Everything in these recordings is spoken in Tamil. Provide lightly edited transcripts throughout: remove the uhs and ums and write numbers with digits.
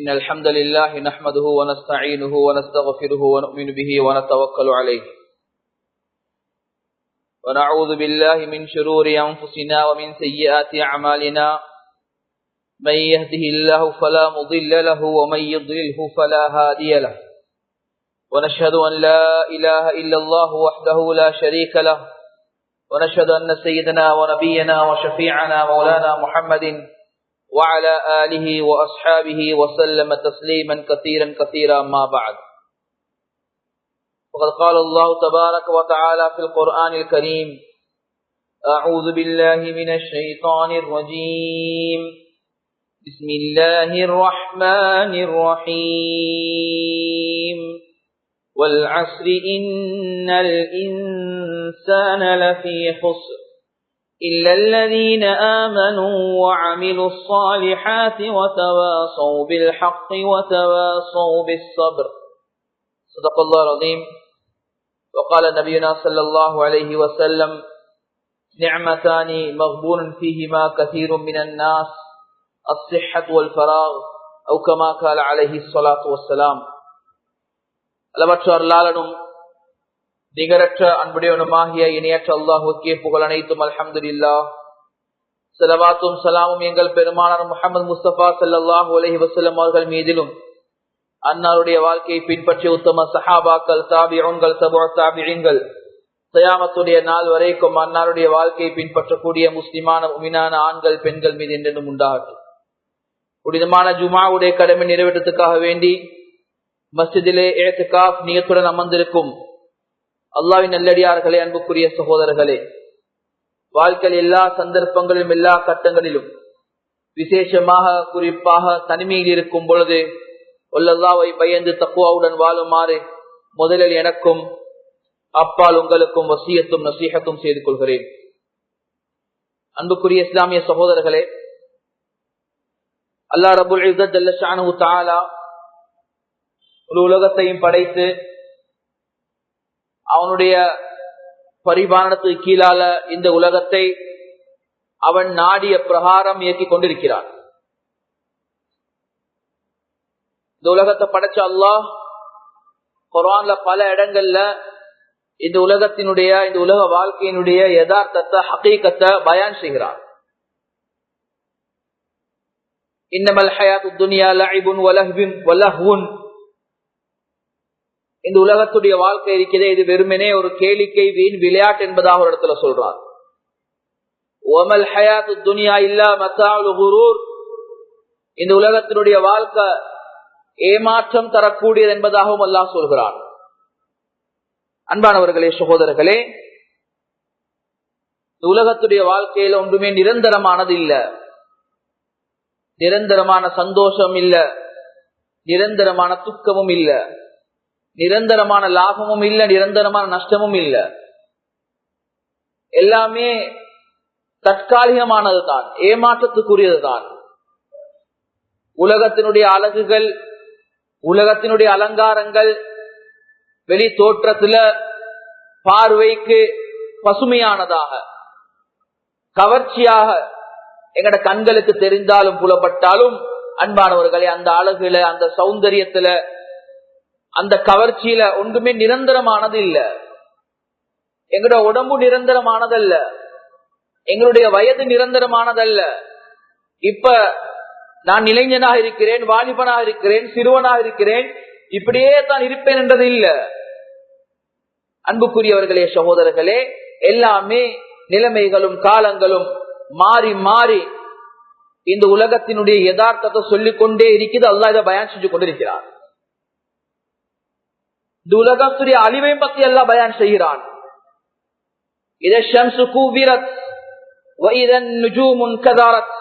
إن الحمد لله نحمده ونستعينه ونستغفره ونؤمن به ونتوكل عليه ونعوذ بالله من شرور أنفسنا ومن سيئات أعمالنا من يهده الله فلا مضل له ومن يضلله فلا هادي له ونشهد أن لا إله إلا الله وحده لا شريك له ونشهد أن سيدنا ونبينا وشفيعنا مولانا محمد وعلى آله وأصحابه وسلم تسليما كثيرا كثيرا ما بعد وقد قال الله تبارك وتعالى في القرآن الكريم أعوذ بالله من الشيطان الرجيم بسم الله الرحمن الرحيم والعصر إن الإنسان لفي خسر إلا الذين آمنوا وعملوا الصالحات وتواصوا بالحق وتواصوا بالصبر صدق الله العظيم وقال نبينا صلى الله عليه وسلم نعمتان مغبون فيهما كثير من الناس الصحة والفراغ أو كما قال عليه الصلاة والسلام அளவற்ற அருளாளனும் நிகரற்ற அன்புடையவனுமாகிய இணையற்ற அல்லாஹுக்கே புகழ் அனைத்தும் அல்ஹம்துலில்லாஹ். ஸலவாத்தும் ஸலாமும் எங்கள் பெருமானார் முஹம்மது முஸ்தபா ஸல்லல்லாஹு அலைஹி வஸல்லம் அவர்கள் மீதிலும் அன்னாருடைய வாழ்க்கையை பின்பற்றிய உத்தம சஹாபாக்கள், தாபிஊன்கள், தபூ தாபிஈன்கள், கியாமத்துடைய நாள் வரைக்கும் அன்னாருடைய வாழ்க்கையை பின்பற்றக்கூடிய முஸ்லிமான முஃமினான ஆண்கள் பெண்கள் மீது என்றென்றும் உண்டாகட்டும். புனிதமான ஜுமாவுடைய கடமை நிறைவேற்றத்துக்காக வேண்டி மஸ்ஜிதிலே இஅ்திகாஃப் நியத்துடன் அமர்ந்திருக்கும் அல்லாஹ்வின் நல்லடியார்களே, அன்புக்குரிய சகோதரர்களே, வாழ்க்கையில் எல்லா சந்தர்ப்பங்களிலும் எல்லா கட்டங்களிலும் விசேஷமாக குறிப்பாக தனிமையில் இருக்கும் பொழுது அல்லாஹ்வை பயந்து தக்வாவுடன் வாழுமாறு முதலில் எனக்கும் அப்பால் உங்களுக்கும் வசியத்தும் நசீஹத்தும் செய்து கொள்கிறேன். அன்புக்குரிய இஸ்லாமிய சகோதரர்களே, அல்லாஹ் ரப்புல் இஸ்ஸத் ஜல்ல ஷஅனுஹு தஆலா ஒரு உலகத்தையும் படைத்து அவனுடைய பரிபாலனத்துக்கு கீழால இந்த உலகத்தை அவன் நாடிய பிரகாரம் இயக்கிக் கொண்டிருக்கிறான். இந்த உலகத்தை படைச்ச அல்லாஹ் குர்ஆன்ல பல இடங்கள்ல இந்த உலகத்தினுடைய இந்த உலக வாழ்க்கையினுடைய யதார்த்தத்தை ஹகீகத்தை பயான் செய்கிறான். இன்னமல் ஹயாத்துத் துன்யா லஇபுன் வலஹ்வுன், இந்த உலகத்துடைய வாழ்க்கை இருக்கிறதே இது வெறுமனே ஒரு கேளிக்கை, வீண் விளையாட்டு என்பதாக ஒரு இடத்துல சொல்றார். வமல் ஹயாத்துத் துன்யா இல்லா மத்தாஉல் குரூர், இந்த உலகத்தினுடைய வாழ்க்கை ஏமாற்றம் தரக்கூடியது என்பதாகவும் அல்லாஹ் சொல்கிறான். அன்பானவர்களே, சகோதரர்களே, இந்த உலகத்துடைய வாழ்க்கையில ஒன்றுமே நிரந்தரமானது இல்ல. நிரந்தரமான சந்தோஷம் இல்ல, நிரந்தரமான துக்கமும் இல்ல, நிரந்தரமான லாபமும் இல்ல, நிரந்தரமான நஷ்டமும் இல்ல. எல்லாமே தற்காலிகமானது தான், ஏமாற்றத்துக்குரியது தான். உலகத்தினுடைய அழகுகள், உலகத்தினுடைய அலங்காரங்கள் வெளி தோற்றத்துல பார்வைக்கு பசுமையானதாக, கவர்ச்சியாக எங்கட கண்களுக்கு தெரிந்தாலும் புலப்பட்டாலும், அன்பானவர்களே, அந்த அழகுல, அந்த சௌந்தரியத்துல, அந்த கவர்ச்சியில ஒன்றுமே நிரந்தரமானது இல்ல. எங்களுடைய உடம்பு நிரந்தரமானதல்ல, எங்களுடைய வயது நிரந்தரமானதல்ல. இப்ப நான் இளைஞனாக இருக்கிறேன், வாலிபனாக இருக்கிறேன், சிறுவனாக இருக்கிறேன், இப்படியே தான் இருப்பேன் என்றது இல்ல. அன்புக்குரியவர்களே, சகோதரர்களே, எல்லாமே நிலைமைகளும் காலங்களும் மாறி மாறி இந்த உலகத்தினுடைய யதார்த்தத்தை சொல்லிக் கொண்டே இருக்குது. அல்லாஹ் இதை பயான் செஞ்சு கொண்டிருக்கிறார். இந்த உலகத்துடைய அழிவை பற்றி அல்லாஹ் பயான் செய்கிறான். இத ஷம்சு கூவிரத் وَإِذَا النُّجُومُ انْكَدَرَتْ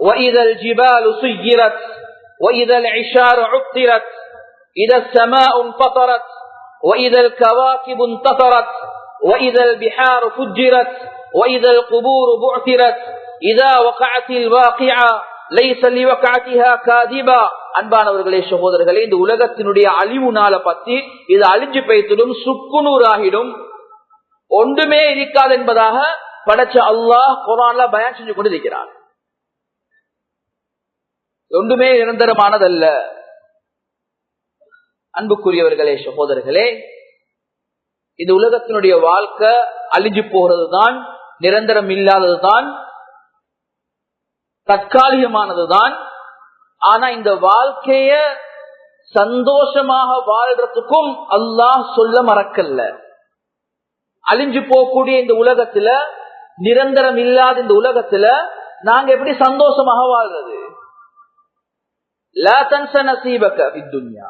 وَإِذَا الْجِبَالُ سُيِّرَتْ وَإِذَا الْعِشَارُ عُطِّرَتْ إِذَا السَّمَاءُ انْفَطَرَتْ وَإِذَا الْكَوَاكِبُ انْتَثَرَتْ وَإِذَا الْبِحَارُ فُجِّرَتْ وَإِذَا الْقُبُورُ بُعْثِرَتْ إِذَا وَقَعَتِ الْوَاقِعَةُ لَيْسَ لِوَقْعَتِهَا كَاذِبَةٌ. அன்பானவர்களே, சகோதரர்களே, இந்த உலகத்தினுடைய அழிவு நாள பத்தி இது அழிஞ்சு போய்த்திடும், சுக்குநூறாகிடும், ஒன்றுமே இருக்காது என்பதாக படைச்ச அல்லாஹ் குர்ஆன்ல பயான் செஞ்சு கொண்டிருக்கிறார். ஒன்றுமே நிரந்தரமானதல்ல. அன்புக்குரியவர்களே, சகோதரர்களே, இந்த உலகத்தினுடைய வாழ்க்கை அழிஞ்சு போறதுதான், நிரந்தரம் இல்லாததுதான், தற்காலிகமானதுதான். ஆனா இந்த வாழ்க்கைய சந்தோஷமாக வாழ்றதுக்கும் அல்லாஹ் சொல்ல மறக்கல்ல. அழிஞ்சு போகக்கூடிய இந்த உலகத்துல, நிரந்தரம் இல்லாத இந்த உலகத்துல நாங்க எப்படி சந்தோஷமாக வாழ்றது? லா தன்ஸ நஸீபக ஃபித்துன்யா,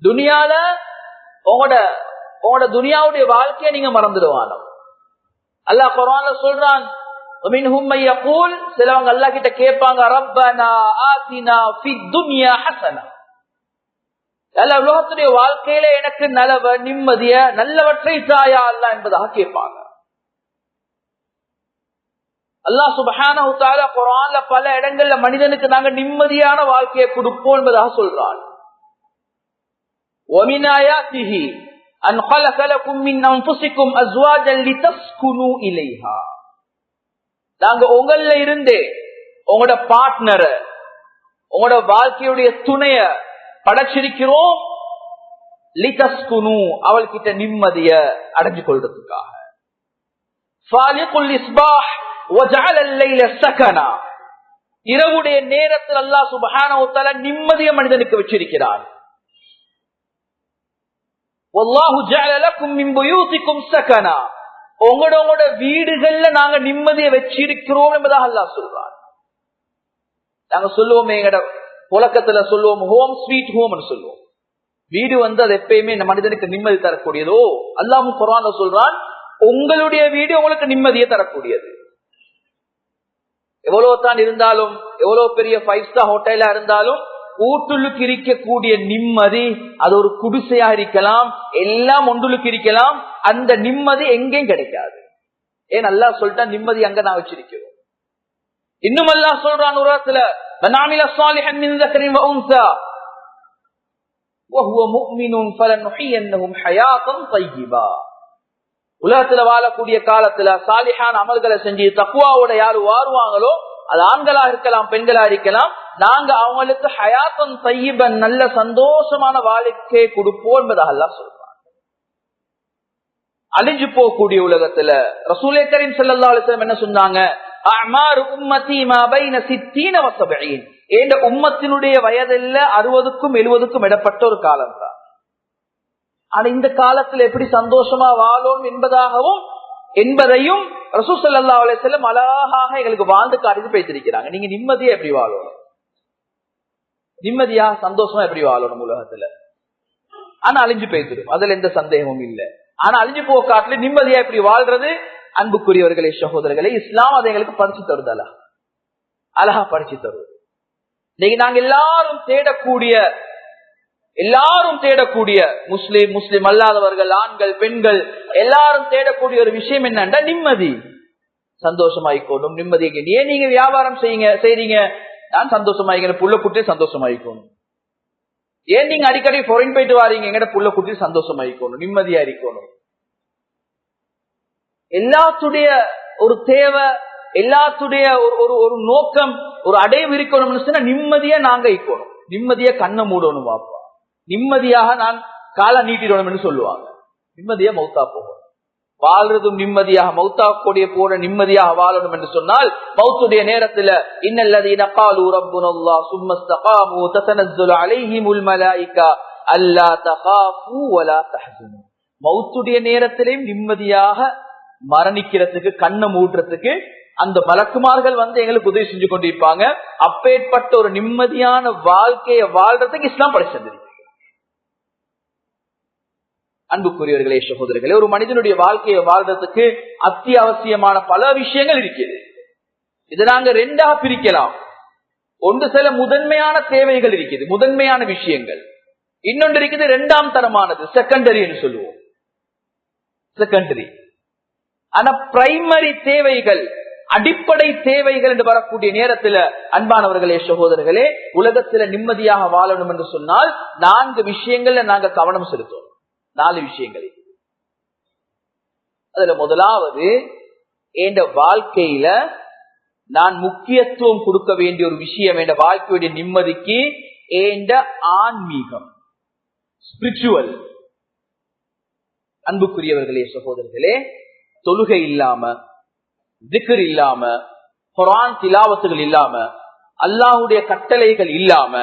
துனியால உங்களோட துனியாவுடைய வாழ்க்கையை நீங்க மறந்துடுவானோ. அல்லாஹ் குர்ஆன்ல சொல்றான், ومنهم من يقول, சிலவங்க அல்லாஹ் கிட்ட கேட்பாங்க, ரப்பனா ஆதினா ஃபித்துன்யா ஹஸனா, அல்ல உலகத்துடைய வாழ்க்கையில எனக்கு நலவ நிம்மதிய நல்லவற்றை தாயா அல்லாஹ் என்பதாக கேட்பாங்க. அல்லாஹ் சுப்ஹானஹு வ தஆலா குர்ஆன்ல பல இடங்கள்ல மனிதனுக்கு நாங்க நிம்மதியான வாழ்க்கையை கொடுப்போம் என்பதாக சொல்றான். وَمِنْ آيَاتِهِ أَنْ خَلَقَ لَكُم مِّنْ أَنفُسِكُمْ أَزْوَاجًا لِتَسْكُنُوا إِلَيْهَا, நாங்க உங்கள இருந்தே உங்களோட பார்ட்னரை, உங்களோட வாழ்க்கையுடைய துணைய படைச்சிருக்கிறோம். லிதஸ்குனு, அவள்கிட்ட நிம்மதிய அடைஞ்சு கொள்றதுக்காக. ஃபாலிகுல் இஸ்பாஹ் வஜஅல அல்லைல ஸகனா, இரவுடைய நேரத்தில் அல்லாஹ் சுப்ஹானஹு வ தஆலா நிம்மதிய மனிதனுக்கு வச்சிருக்கிறார். வல்லாஹு ஜஅல லக்கும் மின் புயூதிக்கும் ஸகனா, உங்களோட வீடுகள்ல நாங்க நிம்மதியை வச்சிருக்கிறோம் என்பதாக அல்லாஹ் சொல்றார். நாங்க சொல்லுவோம், எங்கட புழக்கத்துல சொல்லுவோம், ஹோம் ஸ்வீட் ஹோம் சொல்லுவோம். வீடு அது எப்பயுமே மனிதனுக்கு நிம்மதி தரக்கூடியதோ, அல்லாஹ் குர்ஆன்ல சொல்றான், உங்களுடைய வீடு உங்களுக்கு நிம்மதியை தரக்கூடியது. எவ்வளவு தான் இருந்தாலும், எவ்வளவு பெரிய 5 ஸ்டார் ஹோட்டலா இருந்தாலும், ஊட்டுள்ளுக்கு இருக்கக்கூடிய நிம்மதி அது ஒரு குடிசையா இருக்கலாம், எல்லாம் ஒன்றுக்கு இருக்கலாம், அந்த நிம்மதி எங்கேயும் கிடைக்காது. ஏன் அல்லாஹ் சொல்லிட்டா நிம்மதி அங்க நான் வச்சிருக்கிறோம். இன்னும் அல்லாஹ் சொல்றான் உலகத்துல, மனாமில ஸாலிஹன் மின் ذكرٍ وأنثى وهو مؤمن فلنحيينهم حياة طيبة, உலகத்துல வாழக்கூடிய காலத்துல சாலிஹான அமல்களை செஞ்சு தக்வாவோட யாரு வாருவாங்களோ, அது ஆண்களா இருக்கலாம் பெண்களா இருக்கலாம், நாங்க அவங்களுக்கு ஹயாத்தன் தய்யிபன், நல்ல சந்தோஷமான வாழ்க்கை கொடுப்போம் என்பதாக அல்லாஹ் சொல்றாங்க. அழிஞ்சு போகக்கூடிய உலகத்துல ரசூலே கரீம் ஸல்லல்லாஹு அலைஹி வஸல்லம் என்ன சொன்னாங்க? அஅமாரு உம்மதி மா பைன 60 வ 70, இந்த உம்மத்தினுடைய வயதில் 60க்கும் 70க்கும் இடப்பட்ட ஒரு காலம் தான். ஆனா இந்த காலத்துல எப்படி சந்தோஷமா வாழும் என்பதையும் ரசூல் ஸல்லல்லாஹு அலைஹி வஸல்லம் அழகாக எங்களுக்கு வாழ்ந்து காட்டி பேசியிருக்கிறாங்க. நீங்க நிம்மதியா எப்படி வாழணும், நிம்மதியா சந்தோஷமா எப்படி வாழணும் உலகத்துல. ஆனா அழிஞ்சு போயிடும், அதுல எந்த சந்தேகமும் இல்லை. ஆனா அழிஞ்சு போக காட்டுல நிம்மதியா எப்படி வாழ்றது? அன்புக்குரியவர்களே, சகோதரர்களே, இஸ்லாம் அதை எங்களுக்கு படிச்சு தருதலா, அழகா படிச்சு தருவது. இன்னைக்கு நாங்க எல்லாரும் தேடக்கூடிய முஸ்லிம் அல்லாதவர்கள், ஆண்கள் பெண்கள் எல்லாரும் தேடக்கூடிய ஒரு விஷயம் என்னன்னா நிம்மதி. சந்தோஷமாயிக்கணும், நிம்மதியை. ஏன் நீங்க வியாபாரம் செய்றீங்க? நான் சந்தோஷமாயிக்கிறேன், புள்ள குட்டி சந்தோஷமாயிக்கணும். ஏன் நீங்க அடிக்கடி ஃபாரின் போயிட்டு வாரீங்க? எங்கட புள்ள குட்டி சந்தோஷமாயிக்கணும், நிம்மதியா இருக்கணும். எல்லாத்துடைய ஒரு தேவை, எல்லாத்துடைய ஒரு நோக்கம், ஒரு அடைவு இருக்கணும்னு சொன்னா நிம்மதியா நாங்க இருக்கணும். நிம்மதியா கண்ணை மூடணும், வாப்பா நிம்மதியாக நான் காலை நீட்டிடணும் சொல்லுவாங்க. நிம்மதியா மௌத்தா போகணும். வாழ்றதும் நிம்மதியாக, மௌத்தா கூடிய போற நிம்மதியாக வாழணும் என்று சொன்னால், மௌத்துடைய நேரத்துல இன்னல்லதீன காலு ரப்புனல்லாஹ் சும்ம இஸ்தகாமு ததனஸ்ஸலு அலைஹிமுல் மலாயிகா அல்லா தகாஃபு வலா தஹ்சனு, மௌத்துடைய நேரத்திலேயும் நிம்மதியாக மரணிக்கிறதுக்கு, கண்ணை மூடுறதுக்கு அந்த மலக்குமார்கள் எங்களுக்கு உதவி செஞ்சு கொண்டிருப்பாங்க. அப்பேற்பட்ட ஒரு நிம்மதியான வாழ்க்கையை வாழ்றதுக்கு இஸ்லாம் படிச்சிருந்திருக்கு. அன்புக்குரியவர்களே, சகோதரர்களே, ஒரு மனிதனுடைய வாழ்க்கையை வாழ்றதுக்கு அத்தியாவசியமான பல விஷயங்கள் இருக்குது. இதை நாங்க ரெண்டாக பிரிக்கலாம். ஒன்று சில முதன்மையான தேவைகள் இருக்குது, முதன்மையான விஷயங்கள். இன்னொன்று இருக்குது இரண்டாம் தரமானது, செகண்டரி என்று சொல்லுவோம். செகண்டரி. ஆனா பிரைமரி தேவைகள், அடிப்படை தேவைகள் என்று வரக்கூடிய நேரத்துல அன்பானவர்களே, சகோதரர்களே, உலகத்துல நிம்மதியாக வாழணும் என்று சொன்னால் 4 விஷயங்கள்ல நாங்க கவனம் செலுத்தணும். 4 விஷயங்கள். அதுல முதலாவது, என் வாழ்க்கையில நான் முக்கியத்துவம் கொடுக்க வேண்டிய ஒரு விஷயம் என்ற வாழ்க்கையுடைய நிம்மதிக்கு ஏண்ட ஆன்மீகம், ஸ்பிரிச்சுவல். அன்புக்குரியவர்களே, சகோதரர்களே, தொழுகை இல்லாம, திக்ர் இல்லாம, குர்ஆன் திலாவத்துகள் இல்லாம, அல்லாஹ்வுடைய கட்டளைகள் இல்லாம,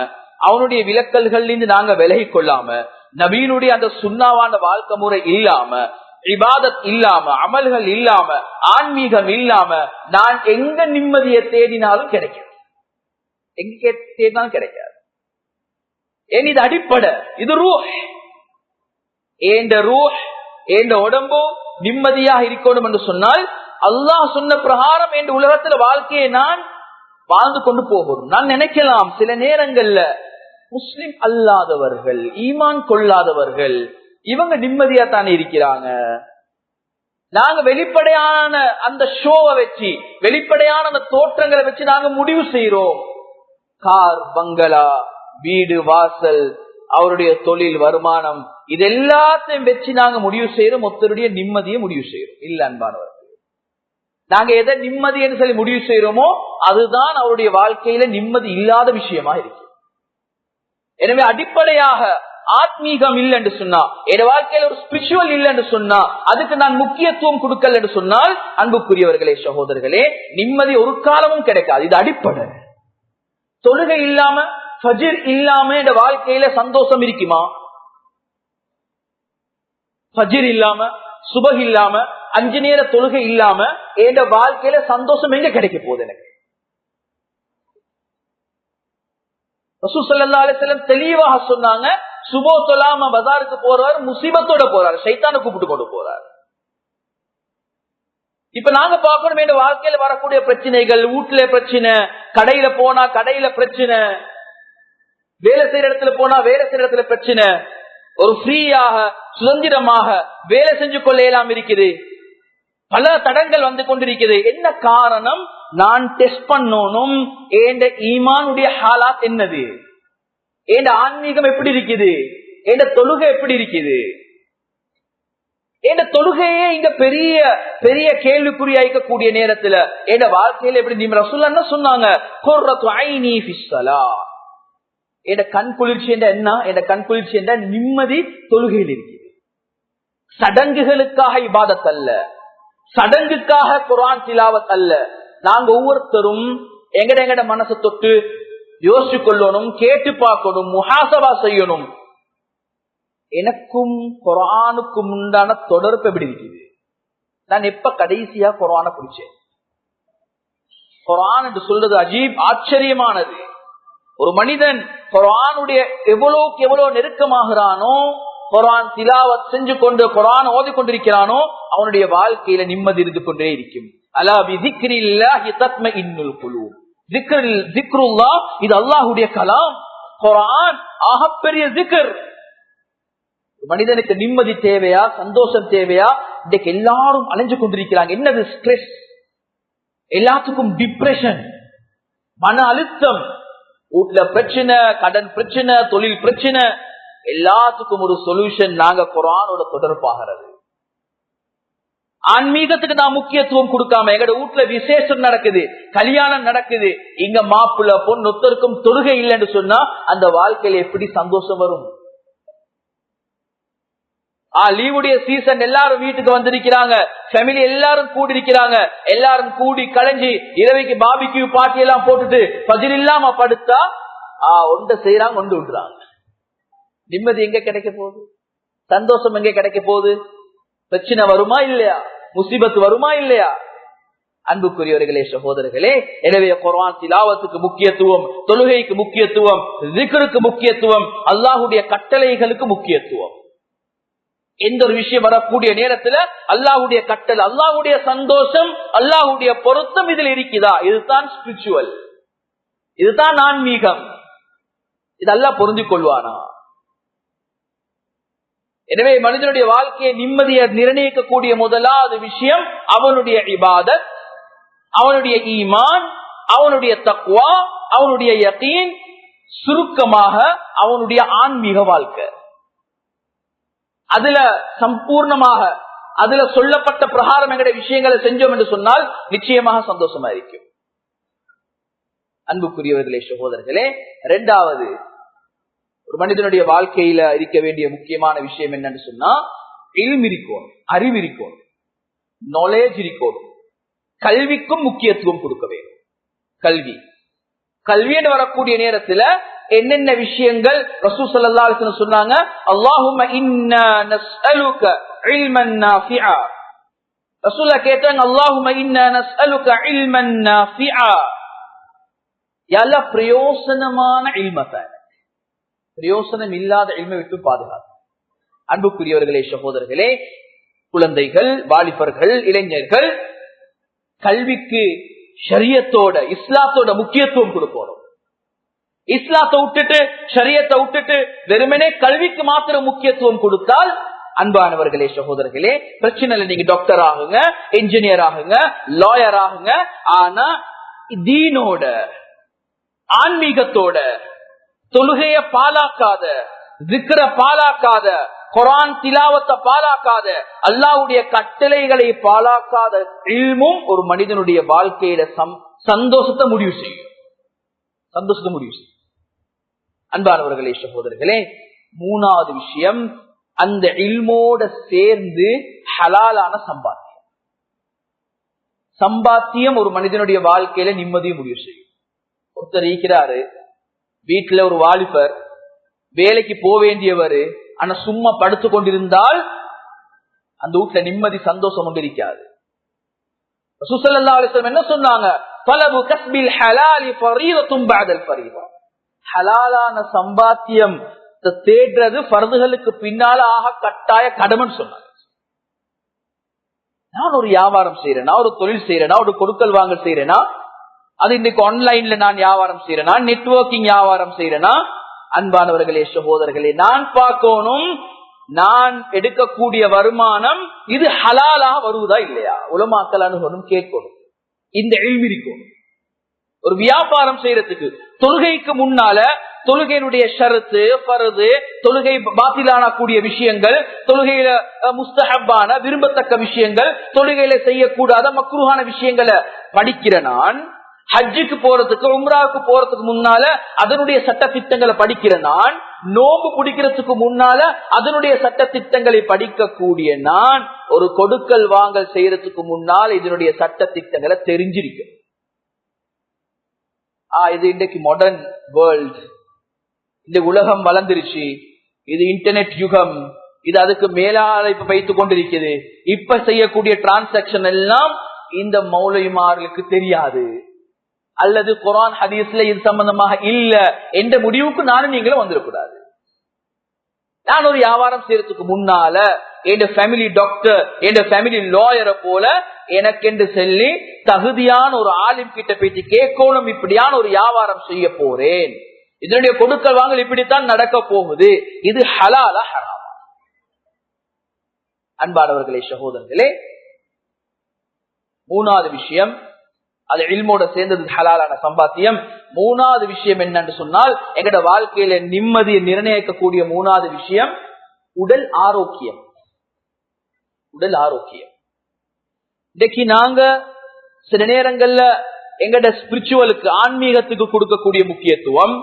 அவனுடைய விலக்கல்கள் நாங்க விலகிக் கொள்ளாம, நபியினுடைய அந்த சுன்னாவான வாழ்க்கை முறை இல்லாம, இபாதத் இல்லாம, அமல்கள் இல்லாம, ஆன்மீகம் இல்லாம நான் எங்க நிம்மதியை தேடினாலும் கிடைக்காது. எங்க தேடினாலும் கிடைக்காது. ஏன் இது அடிப்படை, இது ரூஹ். ஏண்ட ரூஹ், ஏண்ட உடம்பு நிம்மதியாக இருக்கணும் என்று சொன்னால் அல்லாஹ் சொன்ன பிரகாரம் என்ற உலகத்துல வாழ்க்கையை நான் வாழ்ந்து கொண்டு போகணும். நான் நினைக்கலாம் சில நேரங்கள்ல முஸ்லிம் அல்லாதவர்கள், ஈமான் கொள்ளாதவர்கள், இவங்க நிம்மதியா தானே இருக்கிறாங்க. நாங்க வெளிப்படையான அந்த ஷோவை வச்சு, வெளிப்படையான அந்த தோற்றங்களை வச்சு நாங்க முடிவு செய்யறோம். கார், பங்களா, வீடு, வாசல், அவருடைய தொழில், வருமானம், இது எல்லாத்தையும் வச்சு நாங்க முடிவு செய்யறோம். ஒருத்தருடைய நிம்மதியை முடிவு செய்யறோம். இல்ல அன்பானவர்கள், நாங்க எதை நிம்மதி என்று சொல்லி முடிவு செய்யறோமோ அதுதான் அவருடைய வாழ்க்கையில நிம்மதி இல்லாத விஷயமா இருக்கு. எனவே அடிப்படையாக ஆத்மீகம் இல்லை என்று சொன்னா, என் வாழ்க்கையில ஒரு ஸ்பிரிச்சுவல் இல்லை என்று சொன்னா, அதுக்கு நான் முக்கியத்துவம் கொடுக்கல என்று சொன்னால், அன்புக்குரியவர்களே, சகோதரர்களே, நிம்மதி ஒரு காலமும் கிடைக்காது. இது அடிப்படை. தொழுகை இல்லாம, ஃபஜ்ர் இல்லாம என் வாழ்க்கையில சந்தோஷம் இருக்குமா? ஃபஜ்ர் இல்லாம, சுபஹ் இல்லாம, 5 நேர தொழுகை இல்லாம என் வாழ்க்கையில சந்தோஷம் எங்க கிடைக்க போகுது? எனக்கு ரசூல் ஸல்லல்லாஹு அலைஹி வஸல்லம் தெளிவாக சொன்னாங்க, சுபோ தொழாம பஜாருக்கு போறாரு, முசீபத்தோட போறாரு, ஷைத்தானை கூப்பிட்டு கொண்டு போறாரு. இப்ப நாங்க பார்க்கணும், என் வாழ்க்கையில வரக்கூடிய பிரச்சனைகள், வீட்டுல பிரச்சனை, கடையில போனா கடையில பிரச்சனை, வேலை செய்யற இடத்துல போனா வேலை செய்யற இடத்துல பிரச்சனை. ஒரு ஃப்ரீயாக சுதந்திரமாக வேலை செஞ்சு கொள்ளலாம் இருக்குது. பல தடங்கள் வந்து கொண்டிருக்கிறது. என்ன காரணம்? நான் டெஸ்ட் பண்ணணும், ஏண்ட ஈமானுடைய ஹாலாத் என்னது, ஏண்ட ஆன்மீகம் எப்படி இருக்குது, ஏண்ட தொழுகை எப்படி இருக்குது. ஏண்ட தொழுகையே இங்க பெரிய பெரிய கேள்விக்குறியாக்கக்கூடிய நேரத்துல ஏண்ட வாழ்க்கையில எப்படி நீங்க ரசூலுல்லாஹ் என்ன சொன்னாங்க? குர்ரத்து ஐனி ஃபிஸ்ஸலாஹ். ஏண்ட கண் குளிர்ச்சி என்ற என்ன? ஏண்ட கண் குளிர்ச்சி என்ற நிம்மதி தொழுகையில் இருக்குது. சடங்குகளுக்காக இபாதத் அல்ல, சடங்குக்காக குர்ஆன் திலாவத் அல்ல. நாங்க ஒவ்வொருத்தரும் எங்கட மனசை தொட்டு யோசிச்சு கொள்ளணும், கேட்டு பார்க்கணும், முஹாசபா செய்யணும். எனக்கும் குர்ஆனுக்கும் உண்டான தொடர்பு எப்படி இருக்குது? நான் எப்ப கடைசியா குர்ஆனை பிடிச்சேன்? குர்ஆன் என்று சொல்றது அஜீப், ஆச்சரியமானது. ஒரு மனிதன் குர்ஆனுடைய எவ்வளவுக்கு எவ்வளவு நெருக்கமாகிறானோ, குர்ஆன் திலாவத் செஞ்சு கொண்டு குர்ஆன் ஓதி கொண்டிருக்கிறானோ, அவனுடைய வாழ்க்கையில நிம்மதி இருந்து கொண்டே இருக்கும். அலா பிதிக்ரில்லாஹி தத்மஇன்னுல் குலூப். திக்ருல்லாஹ், இது அல்லாஹ்வுடைய கலாம். குர்ஆன் ஆகப்பெரிய திக்ர். மனிதனுக்கு நிம்மதி தேவையா, சந்தோஷம் தேவையா? இன்னைக்கு எல்லாரும் அலைஞ்சு கொண்டிருக்கிறாங்க. என்னது? ஸ்ட்ரெஸ், எல்லாத்துக்கும் டிப்ரெஷன், மன அழுத்தம், வீட்டுல பிரச்சனை, கடன் பிரச்சனை, தொழில் பிரச்சனை, எல்லாத்துக்கும் ஒரு சொல்யூஷன் நாங்க குர்ஆனோட தொடர்பாகிறது. ஆன்மீகத்துக்கு நான் முக்கியத்துவம் கொடுக்காம எங்கட வீட்டுல விசேஷம் நடக்குது, கல்யாணம் நடக்குது, இங்க மாப்பிள்ள பொண்ணு ஒருத்தருக்கும் தொழுகை இல்லைன்னு சொன்னா அந்த வாழ்க்கையில எப்படி சந்தோஷம் வரும்? லீவுடைய சீசன், எல்லாரும் வீட்டுக்கு வந்திருக்கிறாங்க, ஃபேமிலி எல்லாரும் கூடி இருக்கிறாங்க, எல்லாரும் கூடி கலைஞ்சி இரவைக்கு பாபிக்யூ பார்ட்டி எல்லாம் போட்டுட்டு ஃபஜ்ர் இல்லாம படுத்தா ஒன்றை செய்யறாங்க, ஒன்று விட்டுறாங்க. நிம்மதி எங்க கிடைக்க போகுது? சந்தோஷம் எங்க கிடைக்க போகுது? பிரச்சனை வருமா இல்லையா? முசீபத்து வருமா இல்லையா? அன்புக்குரியவர்களே, சகோதரர்களே, எனவே குர்ஆன் திலாவத்துக்கு முக்கியத்துவம், தொழுகைக்கு முக்கியத்துவம், திக்ருக்கு முக்கியத்துவம், அல்லாஹ்வுடைய கட்டளைகளுக்கு முக்கியத்துவம். எந்த ஒரு விஷயம் வரக்கூடிய நேரத்துல அல்லாஹ்வுடைய கட்டளை, அல்லாஹ்வுடைய சந்தோஷம், அல்லாஹ்வுடைய பொருத்தம் இதில் இருக்குதா? இதுதான் ஸ்பிரிச்சுவல், இதுதான் ஆன்மீகம். இது அல்லாஹ் பொருந்திக் கொள்வானா? எனவே மனிதனுடைய வாழ்க்கையை நிம்மதியை நிர்ணயிக்கக்கூடிய முதலாவது விஷயம் அவனுடைய இபாதத், அவனுடைய ஈமான், அவனுடைய தக்வா, அவனுடைய யகீன், சுருக்கமாக அவனுடைய ஆன்மீக வாழ்க்கை. அதுல சம்பூர்ணமாக அதுல சொல்லப்பட்ட பிரகாரம் எங்களுடைய விஷயங்களை செஞ்சோம் என்று சொன்னால் நிச்சயமாக சந்தோஷமா இருக்கும். அன்புக்குரியவர்களே சகோதரர்களே, இரண்டாவது ஒரு மனிதனுடைய வாழ்க்கையில இருக்க வேண்டிய முக்கியமான விஷயம் என்னன்னு சொன்னா, இல்ம் இருக்கணும், அறிவு இருக்கணும், நாலேஜ் இருக்கணும். கல்விக்கும் முக்கியத்துவம் கொடுக்க வேண்டும். கல்வின்னு வரக்கூடிய நேரத்துல என்னென்ன விஷயங்கள் ரசூல் ஸல்லல்லாஹு அலைஹி வஸல்லம் சொன்னாங்க? அல்லாஹும்ம இன்னா நஸ்அலுக இல்மன் நாஃபிஆ. ரசூலுல்லாஹ் கேட்டாங்க, அல்லாஹும்ம இன்னா நஸ்அலுக இல்மன் நாஃபிஆ. யா அல்லாஹ் பிரயோசனமான இல்மத்தை, பிரயோசனம் இல்லாத இல்மை விட்டு பாதுகாத்து. அன்புக்குரியவர்களே சகோதரர்களே, குழந்தைகள், வாலிபர்கள், இளைஞர்கள் கல்விக்கு ஷரியத்தோட இஸ்லாத்தோட முக்கியத்துவம் கொடுக்கணும். இஸ்லாத்தை விட்டுட்டு ஷரியத்தை விட்டுட்டு வெறுமனே கல்விக்கு மாத்திரம் முக்கியத்துவம் கொடுத்தால், அன்பானவர்களே சகோதரர்களே, பிரச்சனை இல்லை. நீங்க டாக்டர் ஆகுங்க, இன்ஜினியர் ஆகுங்க, லாயர் ஆகுங்க. ஆனா தீனோட, ஆன்மீகத்தோட, தொழுகைய பாலாக்காத, திக்ர பாலாக்காத, குர்ஆன் திலாவத்தை பாலாக்காத, அல்லாஹ்வுடைய கட்டளைகளை பாலாக்காத இல்மும் ஒரு மனிதனுடைய வாழ்க்கையில சந்தோஷத்தை முடிவு செய்யும். அன்பானவர்களே சகோதரர்களே, மூணாவது விஷயம், அந்த இல்மோட சேர்ந்து ஹலாலான சம்பாத்தியம் ஒரு மனிதனுடைய வாழ்க்கையில நிம்மதியை முடிவு செய்யும். ஒருத்தர் இருக்கிறாரு, வீட்டுல ஒரு வாலிபர், வேலைக்கு போக வேண்டியவர், ஆனா சும்மா படுத்து கொண்டிருந்தால் அந்த வீட்டுல நிம்மதி சந்தோஷம் கொண்டு இருக்காது. ரசூல் ஸல்லல்லாஹு அலைஹி வஸல்லம் என்ன சொன்னாங்க? தலபு கஸ்பில் ஹலாலி ஃபரீதத்துன் பஅதல் ஃபரீதா. ஹலாலான சம்பாத்தியம் தேடுறது ஃபர்துகளுக்கு பின்னால ஆக கட்டாய கடமைன்னு சொன்னாங்க. நான் ஒரு வியாபாரம் செய்யறேனா, ஒரு தொழில் செய்யறேனா, ஒரு கொடுக்கல் வாங்கல் செய்யறேனா, அது இன்னைக்கு ஆன்லைன்ல நான் வியாபாரம் செய்யறேனா, நெட்வொர்க்கிங் வியாபாரம் செய்யறேனா, அன்பானவர்களே சகோதரர்களே, நான் பார்க்கணும் நான் எடுக்கக்கூடிய வருமானம் இது ஹலாலா வருவதா இல்லையா. உலமாக்கள் அனுகணும் கேட்கணும். இந்த இல்மு இருக்கணும். ஒரு வியாபாரம் செய்யறதுக்கு தொழுகைக்கு முன்னால தொழுகையினுடைய ஷரத்து, ஃபர்து, தொழுகை பாத்திலான கூடிய விஷயங்கள், தொழுகையில முஸ்தஹப்பான விரும்பத்தக்க விஷயங்கள், தொழுகையில செய்யக்கூடாத மக்ரூஹான விஷயங்களை படிக்கிற நான், ஹஜ்ஜுக்கு போறதுக்கு உம்ராவுக்கு போறதுக்கு முன்னால அதனுடைய சட்ட திட்டங்களை படிக்கிற நான், நோம்பு பிடிக்கிறதுக்கு முன்னால அதனுடைய சட்ட திட்டங்களை படிக்கக்கூடிய நான், ஒரு கொடுக்கல் வாங்கல் செய்யறதுக்கு முன்னால் இதனுடைய சட்ட திட்டங்களை தெரிஞ்சிருக்கேன். இது இன்றைக்கு மாடர்ன் வேர்ல்ட், இந்த உலகம் வளர்ந்துருச்சு, இது இன்டர்நெட் யுகம், இது அதுக்கு மேலால இப்ப வைத்துக் கொண்டிருக்கிறது. இப்ப செய்யக்கூடிய டிரான்சாக்சன் எல்லாம் இந்த மௌலவிமார்களுக்கு தெரியாது, அல்லது குர்ஆன் ஹதீஸ்ல இது சம்பந்தமாக இல்ல என்ற முடிவுக்கு நானும் நீங்களும் வந்துடக்கூடாது. நான் ஒரு வியாபாரம் செய்யறதுக்கு முன்னால என் ஃபேமிலி டாக்டர், என் ஃபேமிலி லாயரை போல எனக்கு என்று சொல்லி தகுதியான ஒரு ஆலிம் கிட்ட போயிட்டு கேட்கணும், இப்படியான ஒரு வியாபாரம் செய்ய போறேன், இதனுடைய கொடுக்கல் வாங்கல் இப்படித்தான் நடக்க போகுது, இது ஹலாலா ஹராமா? அன்பானவர்களே சகோதரர்களே, மூணாவது விஷயம், அது இல்மோட சேர்ந்தது ஹலாலான சம்பாத்தியம். மூணாவது விஷயம் என்னன்னு சொன்னால், எங்கட வாழ்க்கையில நிம்மதியை நிர்ணயிக்கக்கூடிய மூணாவது விஷயம் உடல் ஆரோக்கியம். உடல் ஆரோக்கியம். இன்னைக்கு நாங்க சில நேரங்கள்ல எங்கட ஸ்பிரிச்சுவலுக்கு, ஆன்மீகத்துக்கு கொடுக்கக்கூடிய முக்கியத்துவம்,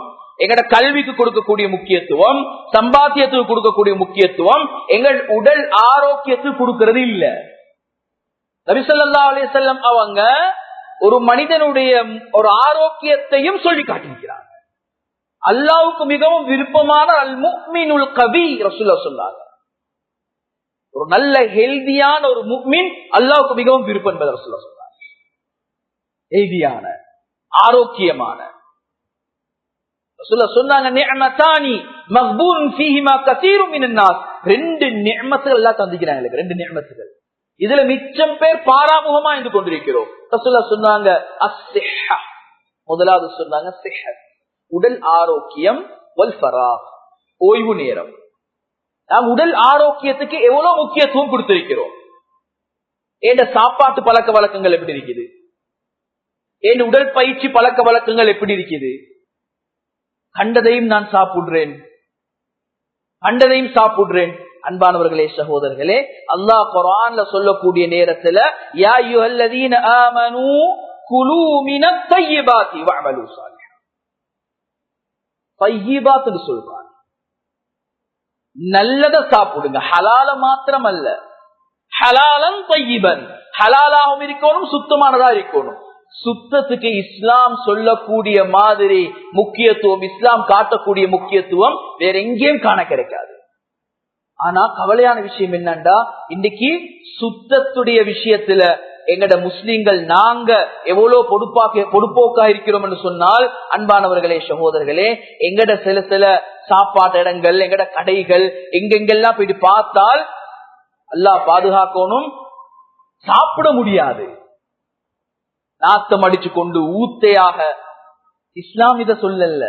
எங்கட கல்விக்கு கொடுக்கக்கூடிய முக்கியத்துவம், சம்பாத்தியத்துக்கு கொடுக்கக்கூடிய முக்கியத்துவம் எங்கள் உடல் ஆரோக்கியத்துக்கு கொடுக்கிறது இல்ல. நபி ஸல்லல்லாஹு அலைஹி வஸல்லம் அவங்க ஒரு மனிதனுடைய ஒரு ஆரோக்கியத்தையும் சொல்லி காட்டியிருக்கிறார். அல்லாஹ்வுக்கு மிகவும் விருப்பமான அல் முஃமினுல் கவி ரசூலுல்லாஹ் சொன்னாங்க. ஒரு நல்ல ஹெல்தியான ஒரு முஃமின் அல்லாஹ்வுக்கு மிகவும் விருப்பம் என்பதை ரசூலுல்லாஹ் சொன்னாங்க. ஹெல்தியான, ஆரோக்கியமான. ரசூலுல்லாஹ் சொன்னாங்க, நிஅமதானி மக்பூன் ஃபீஹிமா கஸீரும் மினன் நாஸ். ரெண்டு நிஅமத்துகள் அல்லாஹ் தந்திக்கிறாங்க. ரெண்டு நிஅமத்துகள், இதுல மிச்சம் பேர் பாராமுகமா இருந்து கொண்டிருக்கிறோம். ரசூலுல்லாஹ் சொன்னாங்க அஸ்ஸிஹ்ஹா, முதலாவது சொன்னாங்க சிஹ்ஹத், உடல் ஆரோக்கியம், வல் ஃபராஹ், ஓய்வு நேரம். நாம் உடல் ஆரோக்கியத்துக்கு எவ்வளவு முக்கியத்துவம் கொடுத்திருக்கிறோம். என் சாப்பாட்டு பழக்க வழக்கங்கள் எப்படி இருக்குது, என் உடல் பயிற்சி பழக்க வழக்கங்கள் எப்படி இருக்குது. கண்டதையும் நான் சாப்பிடுறேன், கண்டதையும் சாப்பிடுறேன். அன்பானவர்களே சகோதரர்களே, அல்லாஹ் குர்ஆன்ல சொல்லக்கூடிய நேரத்துல யா அய்யுஹல்லதீன ஆமனூ குலூ மினத் தய்யிபாத்தி வஅமலூ ஸாலிஹ், தய்யிபாத்னு சொல்றாங்க. நல்லத சாப்பிடுங்க, ஹலால மாத்திரம் அல்ல, ஹலாலன் தய்யிபன், ஹலாலாகவும் இருக்கணும், சுத்தமானதா இருக்கணும். சுத்தத்துக்கு இஸ்லாம் சொல்லக்கூடிய மாதிரி முக்கியத்துவம், இஸ்லாம் காட்டக்கூடிய முக்கியத்துவம் வேற எங்கேயும் காண கிடைக்காது. ஆனா கவலையான விஷயம் என்னண்டா, இன்னைக்கு சுத்தத்துடைய விஷயத்துல எங்கட முஸ்லிம்கள் நாங்க எவ்வளவு பொறுப்போக்கா இருக்கிறோம் என்று சொன்னால், அன்பானவர்களே, சகோதரர்களே, எங்கட சில சில சாப்பாட்டு இடங்கள், எங்கட கடைகள் எங்கெங்கெல்லாம் போயிட்டு பார்த்தால் அல்லாஹ் பாதுகாக்கணும், சாப்பிட முடியாது, நாத்தம் அடிச்சு கொண்டு ஊத்தையாக. இஸ்லாம் இத சொல்லல.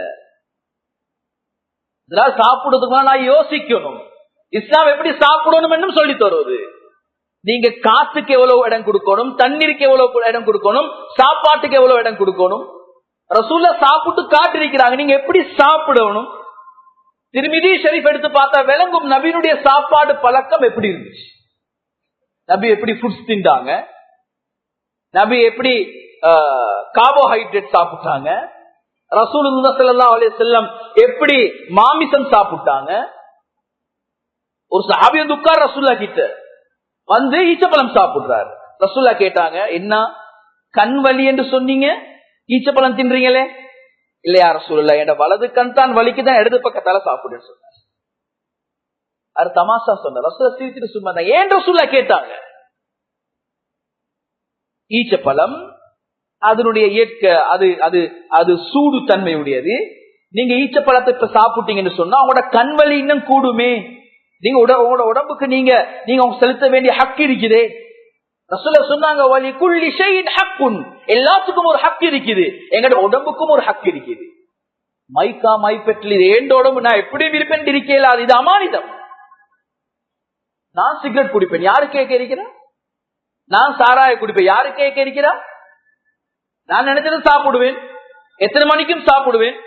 இதெல்லாம் சாப்பிடுறதுக்கு நான் யோசிக்கணும், இஸ்லாம் எப்படி சாப்பிடணும் என்று சொல்லி தருவது. நீங்க காத்துக்கு எவ்வளவு இடம் கொடுக்கணும், தண்ணீருக்கு எவ்வளவு இடம் கொடுக்கணும், சாப்பாட்டுக்கு எவ்வளவு இடம் கொடுக்கணும். ரசூலுல்லாஹ் சாப்பிட்டு காட்டிருக்கிறாங்க, நீங்க எப்படி சாப்பிடணும். திருமிதி ஷரீஃப் எடுத்து பார்த்தா விளங்கும் நபியினுடைய சாப்பாடு பழக்கம் எப்படி இருந்துச்சு. நபி எப்படி ஃபுட்ஸ் தின்றாங்க, நபி எப்படி கார்போஹைட்ரேட் சாப்பிட்டாங்க, ரசூலுல்லாஹி ஸல்லல்லாஹு அலைஹி வஸல்லம் எப்படி மாமிசம் சாப்பிட்டாங்க. ஒரு சஹாபி வந்து உட்கார் ரசூலுல்லாஹ் கிட்ட வந்து ஈச்சப்பழம் சாப்பிடுறாரு. ரசூலுல்லாஹ் கேட்டாங்க, என்ன கண் வலி என்று சொன்னீங்க, ஈச்சப்பழம் தின்றீங்களே? இல்லையா ரசூலுல்லாஹ், என் வலது கண் தான் வலிக்குதான், இடது பக்கத்தால சாப்பிடுன்னு சொன்னார். அது தமாஷா சொன்னார். ரசூலுல்லாஹ் சிரிச்சிட்டு சும்மா தான். ஏன் ரசூலுல்லாஹ் கேட்டாங்க? ஈச்சப்பழம் அதனுடைய இயற்கை, அது சூடு தன்மையுடையது. நீங்க ஈச்சப்பழத்தை இப்ப சாப்பிட்டீங்கன்னு சொன்னா உங்களோட கண்வலி இன்னும் கூடுமே. நீங்க உங்களோட உடம்புக்கு நீங்க செலுத்த வேண்டிய ஹக் இருக்குதே. ரசூலுல்லாஹ் சொன்னாங்க, வலி குல்லி ஷைஇன் ஹக்குன், எல்லாத்துக்கும் ஒரு ஹக் இருக்குது, எங்கட உடம்புக்கும் ஒரு ஹக் இருக்குது. மைக்கா மைப்பெட்டில் இது ஏண்ட உடம்பு, நான் எப்படி விருப்பம் இருக்கல, இது அமானிதம். நான் சிகரெட் குடிப்பேன், யாரு கேட்க இருக்கிறேன்? நான் சாராய குடிப்பேன், யாரு கேட்க இருக்கிறான்? நான் நினைச்சது சாப்பிடுவேன், எத்தனை மணிக்கும் சாப்பிடுவேன்,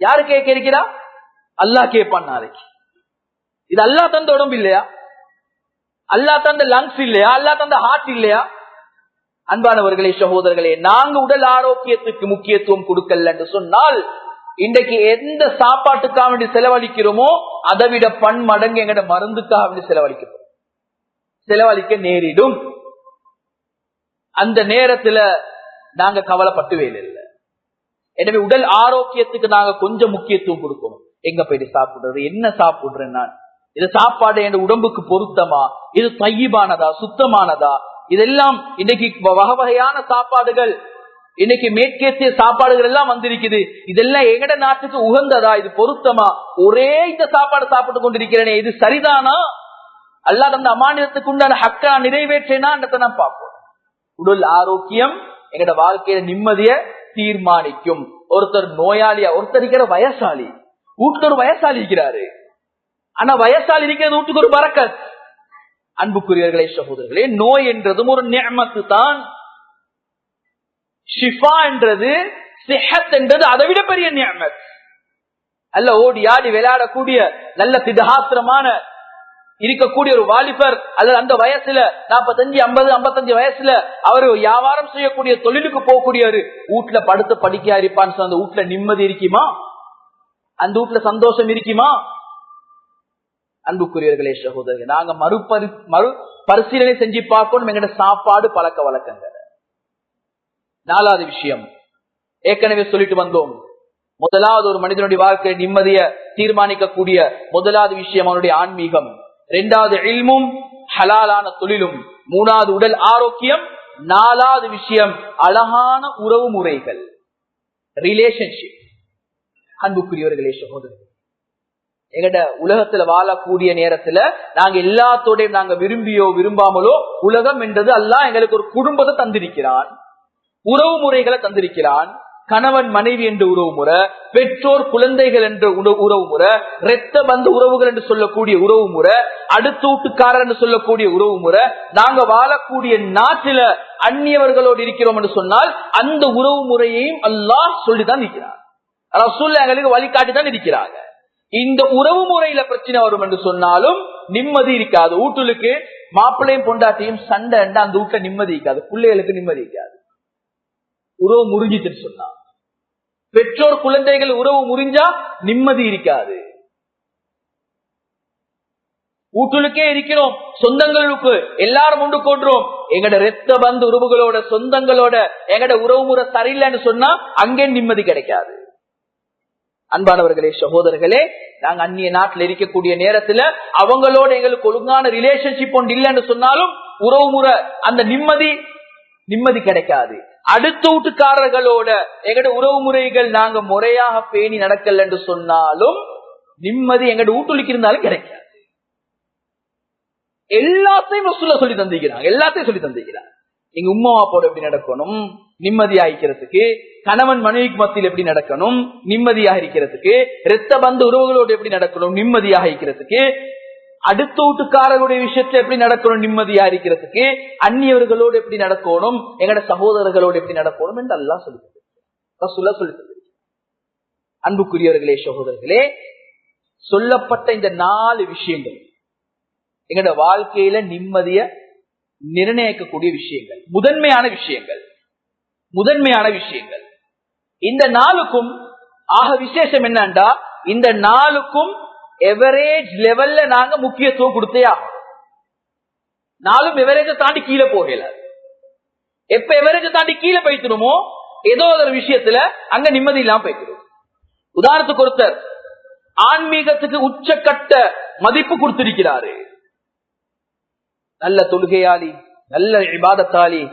யாரு கேட்க இருக்கிறா? அல்லாஹ் கேட்பான் நாளைக்கு. இது அல்லாஹ் தந்த உடம்பு இல்லையா? அல்லாஹ் தந்த லங்ஸ் இல்லையா? அல்லாஹ் தந்த ஹார்ட் இல்லையா? அன்பானவர்களே, சகோதரர்களே, நாங்க உடல் ஆரோக்கியத்துக்கு முக்கியத்துவம் கொடுக்கல என்று சொன்னால், இன்றைக்கு எந்த சாப்பாட்டுக்காக வேண்டி செலவழிக்கிறோமோ அதை விட பன்மடங்கு எங்கட மருந்துக்காக வேண்டி செலவழிக்க நேரிடும். அந்த நேரத்துல நாங்க கவலைப்பட்டுவே இல்லை. எனவே உடல் ஆரோக்கியத்துக்கு நாங்க கொஞ்சம் முக்கியத்துவம் கொடுக்கணும். எங்க போயிட்டு சாப்பிடுறது, என்ன சாப்பிடுறேன் நான், இது சாப்பாடு என் உடம்புக்கு பொருத்தமா, இது தய்யிபானதா, சுத்தமானதா, இதெல்லாம் இன்னைக்கு வகை வகையான சாப்பாடுகள், இன்னைக்கு மேற்கேத்திய சாப்பாடுகள் எல்லாம் வந்திருக்குது. இதெல்லாம் எங்கட நாட்டுக்கு உகந்ததா, இது பொருத்தமா, ஒரே இந்த சாப்பாடு சாப்பிட்டு கொண்டிருக்கிறேனே, இது சரிதானா, அல்லாஹ் அந்த அமானிதத்துக்கு உண்டான ஹக்கா நிறைவேற்றேனா நான் பார்ப்போம். உடல் ஆரோக்கியம் எங்கட வாழ்க்கையில நிம்மதிய தீர்மானிக்கும். ஒருத்தர் நோயாளியா, ஒருத்தர் இருக்கிற வயசாளி, வீட்டுல ஒரு வயசாளி இருக்கிறாரு, ஆனா வயசாளி இருக்கிறது வீட்டுக்கு ஒரு பரக்கத். அன்புக்குரியவர்களே, சகோதரர்களே, நோய் என்றதும் ஒரு நிஅமத்து தான். ஷிஃபா என்றது, சிஹத் என்றது அதை விட பெரிய நிஅமத். அல்ல ஓடி ஆடி விளையாடக்கூடிய நல்ல திடகாத்திரமான இருக்கக்கூடிய ஒரு வாலிபர், அல்லது அந்த வயசுல 45, 50, 55 வயசுல அவர் வியாபாரம் செய்யக்கூடிய, தொழிலுக்கு போகக்கூடிய ஒரு வீட்டுல படுத்து படிக்க இருப்பான்னு, அந்த வீட்டுல நிம்மதி இருக்குமா? அந்த வீட்டுல சந்தோஷம் இருக்குமா? அன்புக்குரியவர்களே, சகோதரர்கள், நாங்க மறு பரிசீலனை செஞ்சு பார்க்கணும் எங்கட சாப்பாடு பழக்க வழக்கங்கள். 4வது விஷயம் ஏற்கனவே சொல்லிட்டு வந்தோம். முதலாவது ஒரு மனிதனுடைய வாழ்க்கையை நிம்மதியை தீர்மானிக்கக்கூடிய முதலாவது விஷயம் அவனுடைய ஆன்மீகம். 2வது இல்மும் ஹலாலான தொழிலும். 3வது உடல் ஆரோக்கியம். 4வது விஷயம் அழகான உறவு முறைகள், ரிலேஷன்ஷிப். அன்புக்குரியவர்களே, சகோதரர்கள், எங்கட உலகத்துல வாழக்கூடிய நேரத்துல நாங்க எல்லாத்தோடையும் நாங்க விரும்பியோ விரும்பாமலோ உலகம் என்றது அல்லாஹ் எங்களுக்கு ஒரு குடும்பத்தை தந்திருக்கிறான், உறவு முறைகளை தந்திருக்கிறான். கணவன் மனைவி என்ற உறவு முறை, பெற்றோர் குழந்தைகள் என்ற உறவு முறை, இரத்த பந்த உறவுகள் என்று சொல்லக்கூடிய உறவு முறை, அடுத்த வீட்டுக்காரர் என்று சொல்லக்கூடிய உறவு முறை. நாங்க வாழக்கூடிய நாட்டில அந்நியவர்களோடு இருக்கிறோம் என்று சொன்னால் அந்த உறவு முறையையும் அல்லாஹ் சொல்லிதான் இருக்கிறார். ரசூலுல்லாஹ் எங்களுக்கு வழிகாட்டி தான் இருக்கிறாங்க. இந்த உறவு முறையில பிரச்சனை வரும் என்று சொன்னாலும் நிம்மதி இருக்காது. வீட்டுக்கு மாப்பிள்ளையும் பொண்டாட்டியும் சண்டை, அந்த வீட்டுல நிம்மதி இருக்காது, பிள்ளைகளுக்கு நிம்மதி இருக்காது. உறவு முறிஞ்சிட்டு சொன்னா பெற்றோர் குழந்தைகள் உறவு முறிஞ்சா நிம்மதி இருக்காது. வீட்டுக்கே இருக்கிறோம், சொந்தங்களுக்கு எல்லாரும் உண்டு கொன்றோம், எங்கட ரத்த பந்து உறவுகளோட சொந்தங்களோட எங்கட உறவு முறை சரியில்லைன்னு சொன்னா அங்கே நிம்மதி கிடைக்காது. அன்பானவர்களே, சகோதரர்களே, நாங்க அந்நிய நாட்டில் இருக்கக்கூடிய நேரத்துல அவங்களோட எங்களுக்கு ஒழுங்கான ரிலேஷன்ஷிப் ஒன்று இல்லைன்னு சொன்னாலும் உறவு முறை அந்த நிம்மதி கிடைக்காது. அடுத்த வீட்டுக்காரர்களோட எங்கட உறவு முறைகள் நாங்க முறையாக பேணி நடக்கல என்று சொன்னாலும் நிம்மதி எங்கட வீட்டுக்கு இருந்தாலும் கிடைக்காது. எல்லாத்தையும் சொல்லி தந்திக்கிறாங்க. எங்க உம்மா அப்பாவோட எப்படி நடக்கணும் நிம்மதியா இருக்கிறதுக்கு, கணவன் மனைவிக்கு மத்தியில் எப்படி நடக்கணும் நிம்மதியாக இருக்கிறதுக்கு, இரத்த பந்த உறவுகளோடு எப்படி நடக்கணும் நிம்மதியாக இருக்கிறதுக்கு, அடுத்த வீட்டுக்காரர்களுடைய விஷயத்துல எப்படி நடக்கணும் நிம்மதியா இருக்கிறதுக்கு, அந்நியவர்களோடு எப்படி நடக்கணும், எங்கட சகோதரர்களோடு எப்படி நடக்கணும் என்று எல்லாம் சொல்லி தந்திருக்கிறார். அன்புக்குரியவர்களே, சகோதரர்களே, சொல்லப்பட்ட இந்த 4 விஷயங்கள் எங்கட வாழ்க்கையில நிம்மதிய நிர்ணயிக்கக்கூடிய விஷயங்கள், முதன்மையான விஷயங்கள். இந்த 4க்கும் ஆக விசேஷம் என்னண்டா, இந்த 4க்கும் எவரேஜ் லெவல்ல நாங்க முக்கியத்துவம் கொடுத்தே ஆகும். 4ம் எவரேஜ தாண்டி கீழே போகல. எப்ப எவரேஜ தாண்டி கீழே போய்த்துருமோ ஏதோ ஒரு விஷயத்துல அங்க நிம்மதி இல்லாம போய்க்கிறோம். உதாரணத்துக்கு ஒருத்தர் ஆன்மீகத்துக்கு உச்சக்கட்ட மதிப்பு கொடுத்திருக்கிறாரு, நல்ல தொழுகையாளி, நல்ல இபாதத்தாளி,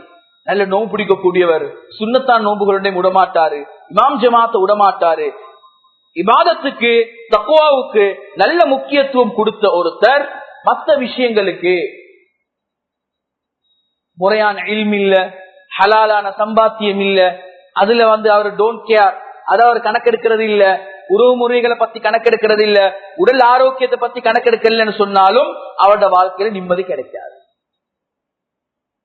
நல்ல நோம்பு பிடிக்கக்கூடியவர், சுன்னத்தான் நோம்புகளுடைய விடமாட்டாரு, இமாம் ஜமாத்தை விடமாட்டாரு, இபாதத்துக்கு தக்வாவுக்கு நல்ல முக்கியத்துவம் கொடுத்த ஒருத்தர் மற்ற விஷயங்களுக்கு முறையான இல்ம் இல்ல, ஹலாலான சம்பாத்தியம் இல்ல, அதுல அவர் டோன்ட் கேர், அதை அவர் கணக்கெடுக்கிறது இல்ல, உறவு முறைகளை பத்தி கணக்கெடுக்கிறது இல்ல, உடல் ஆரோக்கியத்தை பத்தி கணக்கெடுக்கலன்னு சொன்னாலும் அவருடைய வாழ்க்கையில நிம்மதி கிடைக்காது.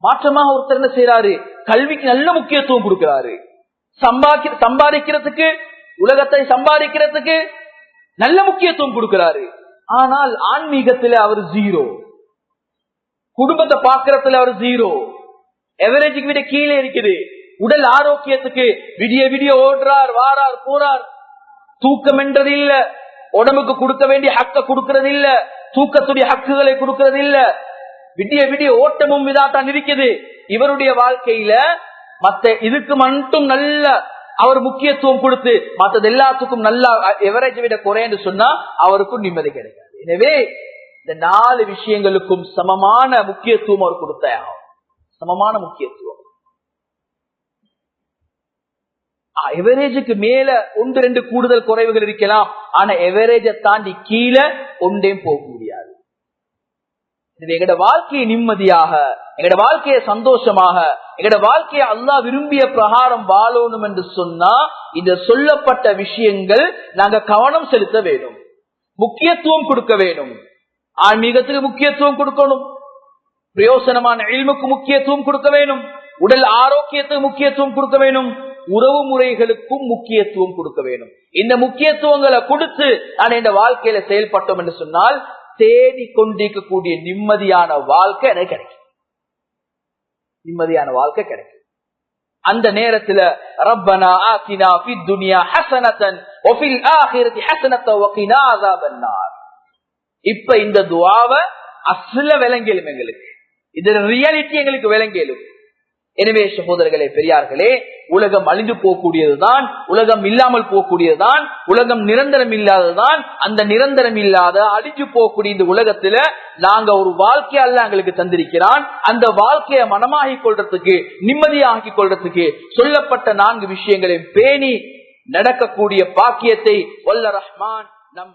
மாற்றமாக ஒருத்தர் என்ன செய்யறாரு, கல்விக்கு நல்ல முக்கியத்துவம் கொடுக்கிறாரு, சம்பாதிக்கிறதுக்கு உலகத்தை சம்பாதிக்கிறதுக்கு நல்ல முக்கியத்துவம் கொடுக்கிறாரு, ஆனால் ஆன்மீகத்துல அவர் 0, குடும்பத்தை பாக்குறதுல அவர் 0, எவரேஜுக்கு விட கீழே இருக்குது. உடல் ஆரோக்கியத்துக்கு விடிய ஓடுறார், வாரார், போறார், தூக்கம் என்றது இல்ல, உடம்புக்கு கொடுக்க வேண்டிய ஹக்க கொடுக்கறது இல்ல, தூக்கத்துடைய ஹக்குகளை கொடுக்கறது இல்ல, விடிய ஓட்டமும் இதாத்தான் இருக்குது. இவருடைய வாழ்க்கையில மத்த இதுக்கு மட்டும் நல்ல அவர் முக்கியத்துவம் கொடுத்து மற்றது எல்லாத்துக்கும் நல்ல எவரேஜ் விட குறைன்னு சொன்னா அவருக்கும் நிம்மதி கிடைக்காது. எனவே இந்த 4 விஷயங்களுக்கும் சமமான முக்கியத்துவம் அவர் கொடுத்த சமமான முக்கியத்துவம். எவரேஜுக்கு மேல 1-2 கூடுதல் குறைவுகள் இருக்கலாம், ஆனா எவரேஜை தாண்டி கீழே ஒன்றையும் போக முடியாது. எங்கட வாழ்க்கையை நிம்மதியாக, எங்கட வாழ்க்கையை சந்தோஷமாக, எங்கட வாழ்க்கையை அல்லாஹ் விரும்பிய பிரகாரம் வாழணும் என்று சொன்னா இந்த சொல்லப்பட்ட விஷயங்கள் நாங்க கவனம் செலுத்த வேண்டும், முக்கியத்துவம் கொடுக்க வேண்டும். ஆன்மீகத்துக்கு முக்கியத்துவம் கொடுக்கணும், பிரயோசனமான இல்முக்கு முக்கியத்துவம் கொடுக்க வேண்டும், உடல் ஆரோக்கியத்துக்கு முக்கியத்துவம் கொடுக்க வேண்டும், உறவு முறைகளுக்கும் முக்கியத்துவம் கொடுக்க வேண்டும். இந்த முக்கியத்துவங்களை கொடுத்து நான் இந்த வாழ்க்கையில செயல்பட்டோம் என்று சொன்னால் தேடி கொண்டிருக்கக்கூடிய நிம்மதியான வாழ்க்கை எனக்கு கிடைக்கும். நிம்மதியான வாழ்க்கை கிடைக்கும். அந்த நேரத்துல ரப்பனா ஆத்தினா ஃபித் துன்யா ஹஸனத்தன் வ ஃபில் ஆখিরাতি ஹஸனத்தன் வ கினா அஸாபன்னார். இப்ப இந்த துஆவை அஸ்ல விளங்கலும், எங்களுக்கு இது ரியாலிட்டி எங்களுக்கு விளங்கலும். எனவே சகோதரர்களே, பெரியார்களே, உலகம் அழிந்து போகக்கூடியதுதான், உலகம் இல்லாமல் போகக்கூடியதுதான், உலகம் நிரந்தரம் இல்லாததுதான். அந்த நிரந்தரம் இல்லாத அழிஞ்சு போகக்கூடிய இந்த உலகத்துல நாங்க ஒரு வாழ்க்கையை அல்லாஹ் எங்களுக்கு தந்திருக்கிறான். அந்த வாழ்க்கையை மனமாகி கொள்றதுக்கு, நிம்மதியாக்கி கொள்றதுக்கு சொல்லப்பட்ட 4 விஷயங்களை பேணி நடக்கக்கூடிய பாக்கியத்தை வல்ல ரஹ்மான் நம்